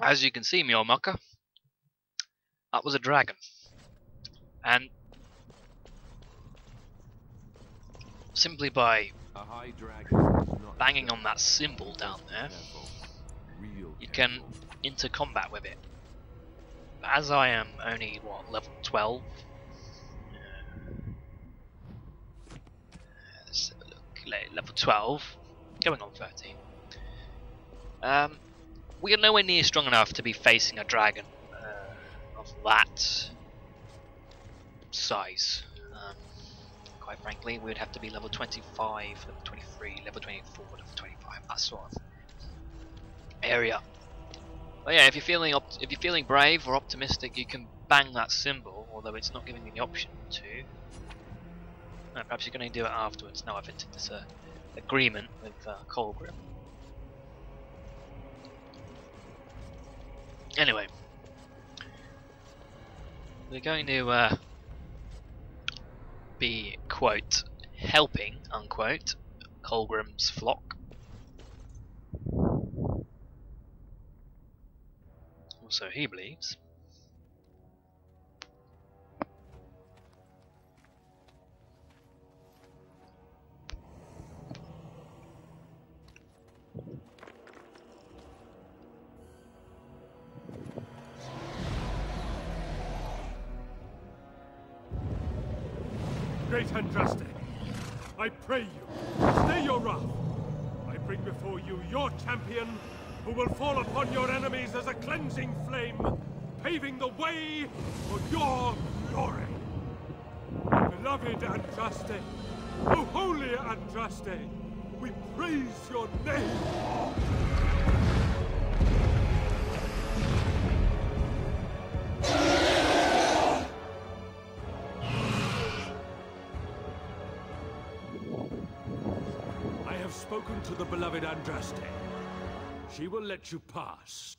As you can see, Mjolmucker, that was a dragon. And simply by banging on that symbol down there, you can enter combat with it. As I am only, what, level 12? Let's have a look. Level 12, going on 13. We are nowhere near strong enough to be facing a dragon of that size. Quite frankly, we would have to be level 25, level 23, level 24, level 25, that sort of area. But yeah, if you're feeling brave or optimistic, you can bang that symbol, although it's not giving me the option to. No, perhaps you're going to do it afterwards. No, I've entered this agreement with Kolgrim. Anyway, we're going to be, quote, helping, unquote, Kolgrim's flock. So he believes. Great Andraste, I pray you, stay your wrath. I bring before you your champion, who will fall upon your enemies as a cleansing flame, paving the way for your glory. Beloved Andraste, O holy Andraste, we praise your name. Spoken to the beloved Andraste. She will let you pass.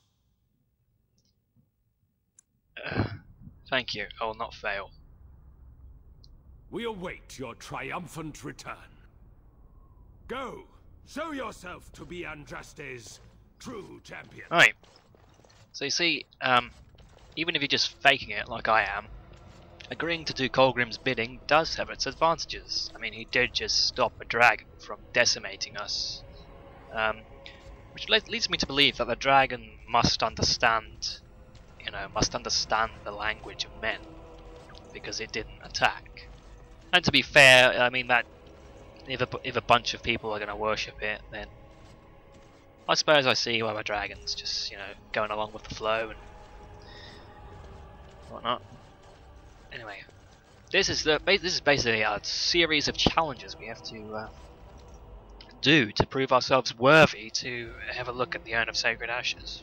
Thank you. I will not fail. We await your triumphant return. Go, show yourself to be Andraste's true champion. Right. So you see, even if you're just faking it like I am, agreeing to do Kolgrim's bidding does have its advantages. I mean, he did just stop a dragon from decimating us. Which leads me to believe that the dragon must understand, must understand the language of men, because it didn't attack. And to be fair, I mean that if a bunch of people are going to worship it, then I suppose I see why the dragon's just, going along with the flow and whatnot. Anyway, this is basically a series of challenges we have to do to prove ourselves worthy to have a look at the Urn of Sacred Ashes.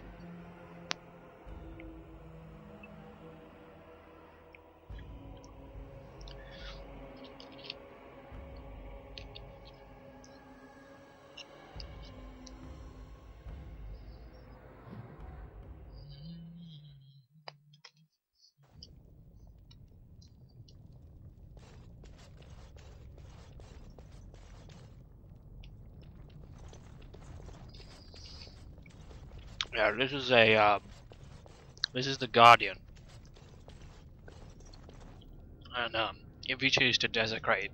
Yeah, this is the Guardian, and if you choose to desecrate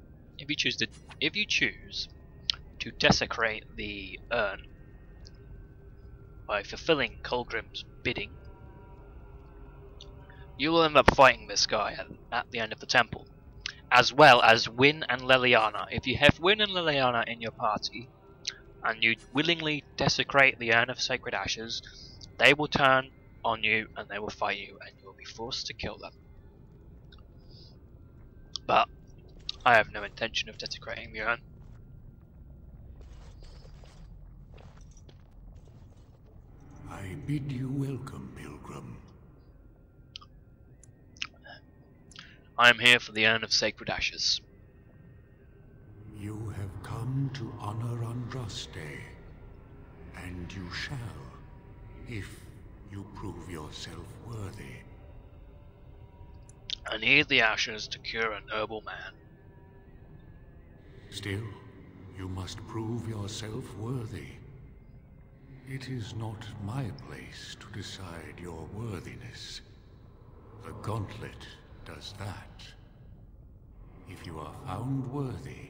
the urn by fulfilling Kolgrim's bidding, you will end up fighting this guy at the end of the temple, as well as Wynn and Leliana. If you have Wynn and Leliana in your party, and you willingly desecrate the Urn of Sacred Ashes, they will turn on you and they will fight you, and you will be forced to kill them. But I have no intention of desecrating the urn. I bid you welcome, Pilgrim. I am here for the Urn of Sacred Ashes. You have come to honor Andraste, and you shall, if you prove yourself worthy. I need the ashes to cure a noble man. Still, you must prove yourself worthy. It is not my place to decide your worthiness. The Gauntlet does that. If you are found worthy,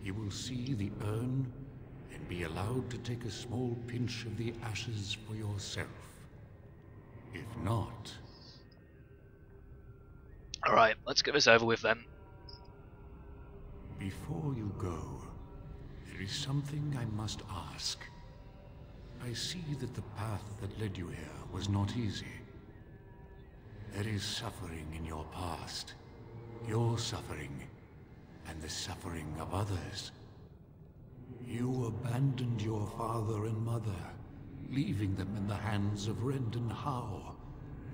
you will see the urn and be allowed to take a small pinch of the ashes for yourself. If not... Alright, let's get this over with then. Before you go, there is something I must ask. I see that the path that led you here was not easy. There is suffering in your past. Your suffering, and the suffering of others. You abandoned your father and mother, leaving them in the hands of Rendon Howe,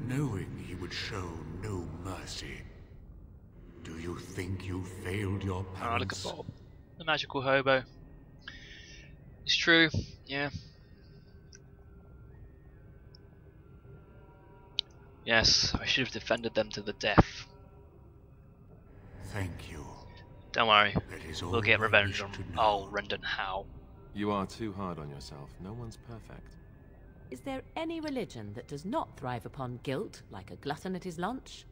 knowing he would show no mercy. Do you think you failed your parents? Look at Bob, the magical hobo. It's true, yeah. Yes, I should have defended them to the death. Thank you. Don't worry, All we'll get I revenge wish on to know. old Rendon Howe. You are too hard on yourself. No one's perfect. Is there any religion that does not thrive upon guilt, like a glutton at his lunch?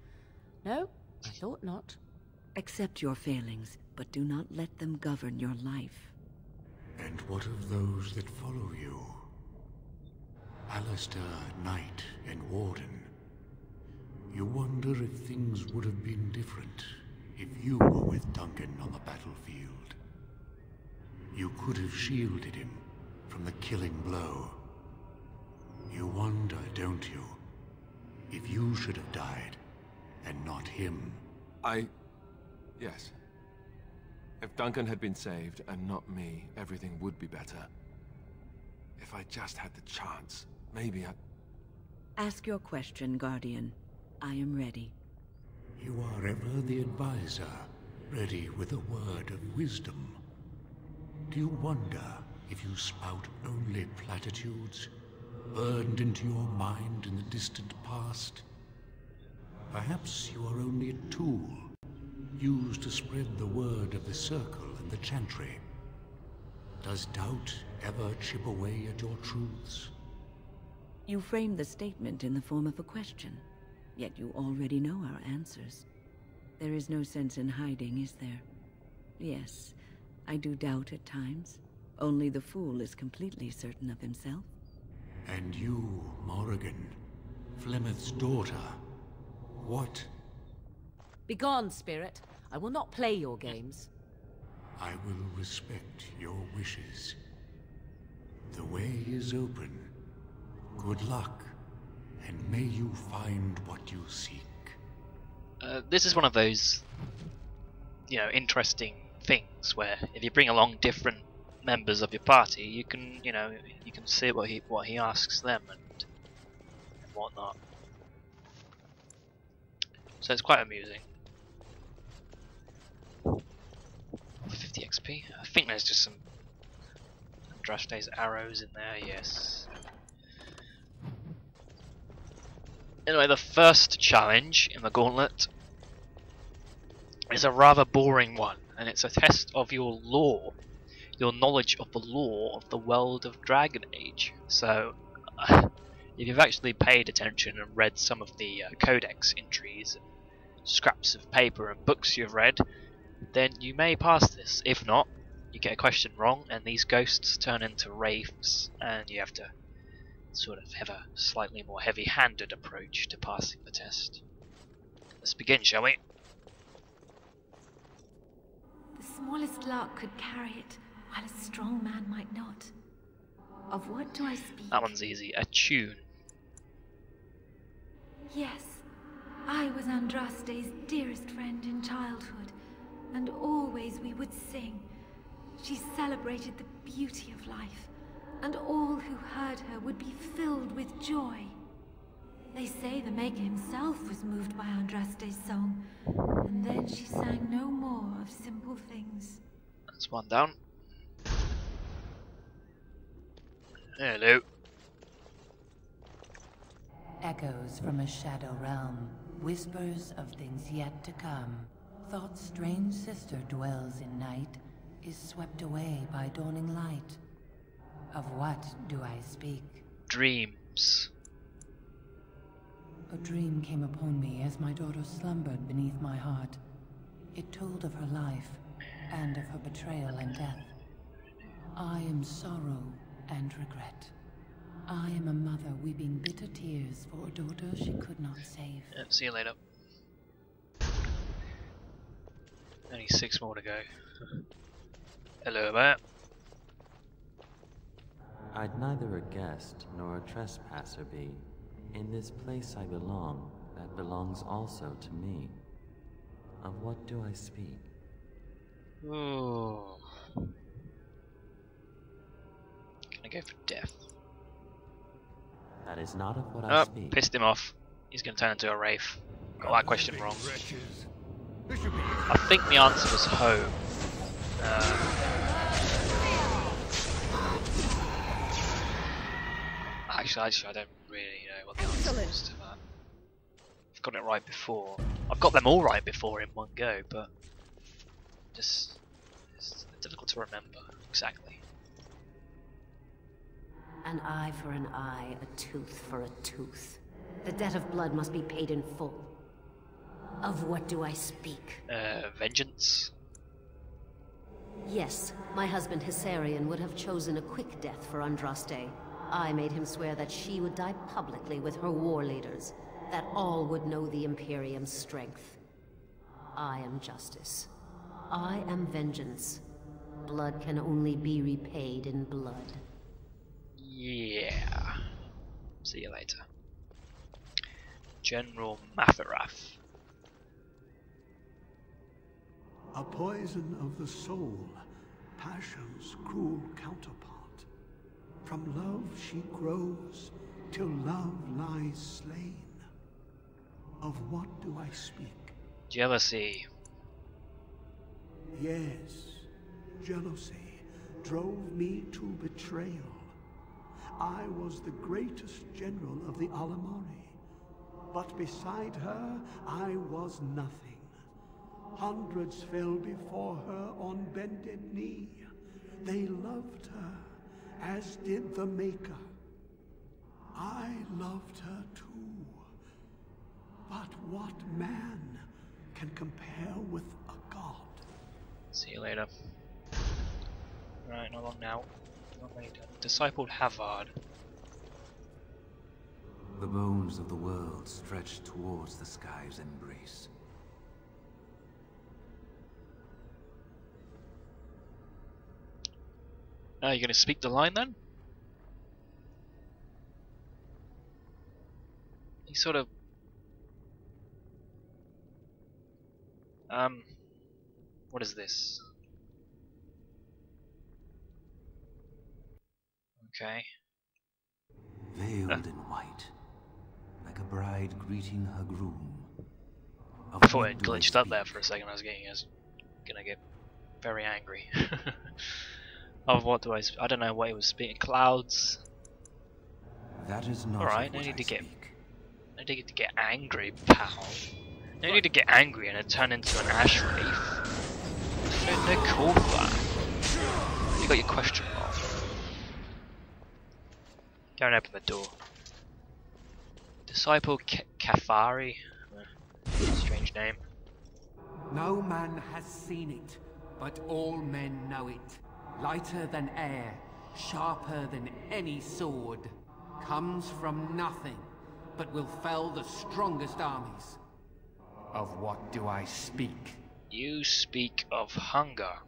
No, I thought not. Accept your failings, but do not let them govern your life. And what of those that follow you? Alistair, Knight, and Warden. You wonder if things would have been different if you were with Duncan on the battlefield. You could have shielded him from the killing blow. You wonder, don't you, if you should have died and not him? Yes. If Duncan had been saved and not me, everything would be better. If I just had the chance, maybe I... Ask your question, Guardian. I am ready. You are ever the advisor, ready with a word of wisdom. Do you wonder if you spout only platitudes, burned into your mind in the distant past? Perhaps you are only a tool, used to spread the word of the Circle and the Chantry. Does doubt ever chip away at your truths? You frame the statement in the form of a question, yet you already know our answers. There is no sense in hiding, is there? Yes, I do doubt at times. Only the fool is completely certain of himself. And you, Morrigan, Flemeth's daughter, what? Begone, spirit. I will not play your games. I will respect your wishes. The way is open. Good luck, and may you find what you seek. This is one of those, interesting things where if you bring along different members of your party, you can, you can see what he asks them and whatnot. So it's quite amusing. 50 XP. I think there's just some Andraste's arrows in there. Yes. Anyway, the first challenge in the Gauntlet is a rather boring one, and it's a test of your lore, your knowledge of the lore of the world of Dragon Age. So, if you've actually paid attention and read some of the codex entries, and scraps of paper and books you've read, then you may pass this. If not, you get a question wrong, and these ghosts turn into wraiths, and you have to sort of have a slightly more heavy-handed approach to passing the test. Let's begin, shall we? The smallest lark could carry it, while a strong man might not. Of what do I speak? That one's easy. A tune. Yes, I was Andraste's dearest friend in childhood, and always we would sing. She celebrated the beauty of life, and all who heard her would be filled with joy. They say the Maker himself was moved by Andraste's song, and then she sang no more of simple things. That's one down. Hello. Echoes from a shadow realm, whispers of things yet to come. Thought's strange sister dwells in night, is swept away by dawning light. Of what do I speak? Dreams. A dream came upon me as my daughter slumbered beneath my heart. It told of her life, and of her betrayal and death. I am sorrow and regret. I am a mother weeping bitter tears for a daughter she could not save. Yeah, see you later. Only 6 more to go. Hello there. I'd neither a guest nor a trespasser be. In this place I belong, that belongs also to me. Of what do I speak? Ooh. Gonna go for death. That is not of what I speak. Pissed him off. He's gonna turn into a wraith. Got that question wrong. I think the answer was home. Actually, I don't really know what the answer was to that. I've got it right before. I've got them all right before in one go, but just it's difficult to remember exactly. An eye for an eye, a tooth for a tooth. The debt of blood must be paid in full. Of what do I speak? Vengeance? Yes, my husband Hissarion would have chosen a quick death for Andraste. I made him swear that she would die publicly with her war leaders, that all would know the Imperium's strength. I am justice. I am vengeance. Blood can only be repaid in blood. Yeah. See you later. General Matherath. A poison of the soul, passion's cruel counterpart. From love she grows, till love lies slain. Of what do I speak? Jealousy. Yes, jealousy drove me to betrayal. I was the greatest general of the Alamari, but beside her I was nothing. Hundreds fell before her on bended knee. They loved her, as did the Maker. I loved her too. But what man can compare with a god? See you later. Right, not long now. Not later. Discipled Havard. The bones of the world stretch towards the sky's embrace. Are you going to speak the line then? He sort of... What is this? Okay. Veiled in white, like a bride greeting her groom. I thought it glitched up there for a second. I was gonna get very angry. Of what do I don't know what he was speaking. Clouds. That is not. Alright, no need to get angry, pal. No need to get angry and then turn into an ash wraith. No call for that. You got your question wrong. Don't open the door. Disciple Kafari. Strange name. No man has seen it, but all men know it. Lighter than air, sharper than any sword. Comes from nothing, but will fell the strongest armies. Of what do I speak? You speak of hunger.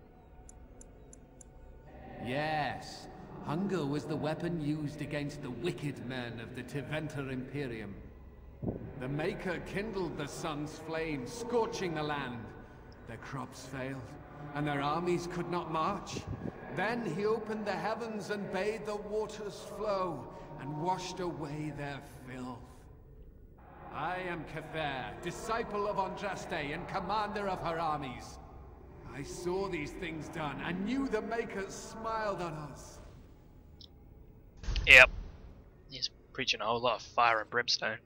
Yes, hunger was the weapon used against the wicked men of the Tevinter Imperium. The Maker kindled the sun's flame, scorching the land. Their crops failed, and their armies could not march. Then he opened the heavens and bade the waters flow, and washed away their filth. I am Kefir, disciple of Andraste and commander of her armies. I saw these things done, and knew the Makers smiled on us. Yep. He's preaching a whole lot of fire and brimstone.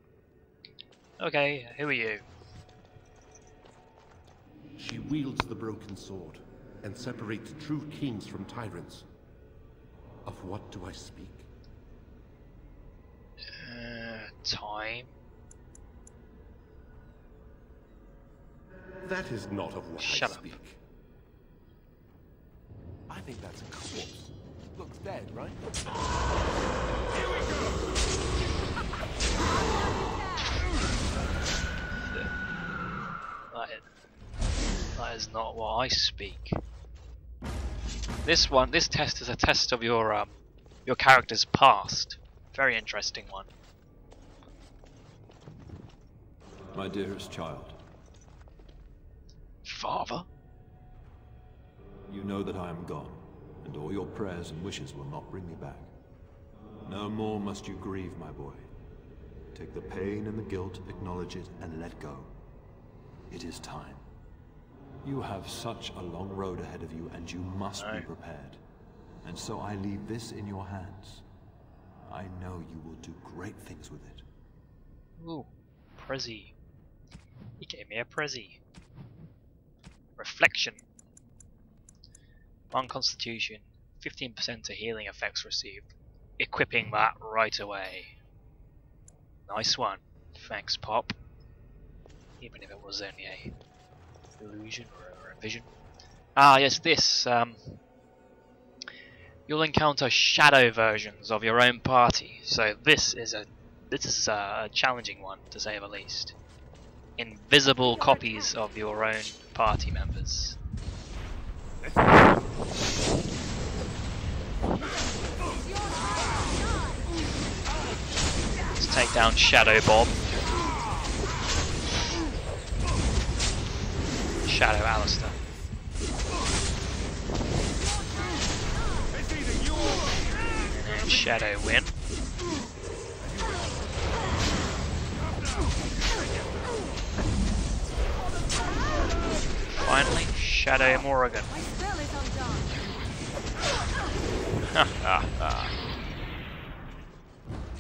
Okay, who are you? She wields the broken sword, and separates true kings from tyrants. Of what do I speak? Time. That is not of what Shut I up. speak. I think that's a corpse. Looks dead, right? Here we go! That is not what I speak. This test is a test of your character's past. Very interesting one. My dearest child, Father? you know that I am gone, and all your prayers and wishes will not bring me back. No more must you grieve, my boy. Take the pain and the guilt, acknowledge it, and let go. It is time. You have such a long road ahead of you, and you must be prepared. And so I leave this in your hands. I know you will do great things with it. Ooh, Prezi. He gave me a Prezi. Reflection. 1 constitution, 15% to healing effects received. Equipping that right away. Nice one. Thanks, Pop. Even if it was only a illusion or a vision. Ah, yes, this. You'll encounter shadow versions of your own party. So this is a challenging one, to say the least. Invisible copies of your own party members. Let's take down Shadow Bob. Shadow Alistair. And then Shadow Win. Finally, Shadow Morrigan.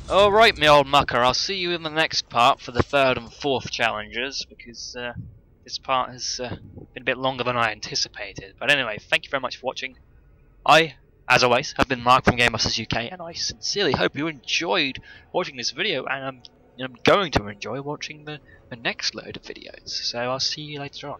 Alright, me old mucker, I'll see you in the next part for the 3rd and 4th challenges, because this part has been a bit longer than I anticipated. But anyway, thank you very much for watching. I, as always, have been Mark from GamebustersUK, and I sincerely hope you enjoyed watching this video, and I'm going to enjoy watching the next load of videos. So I'll see you later on.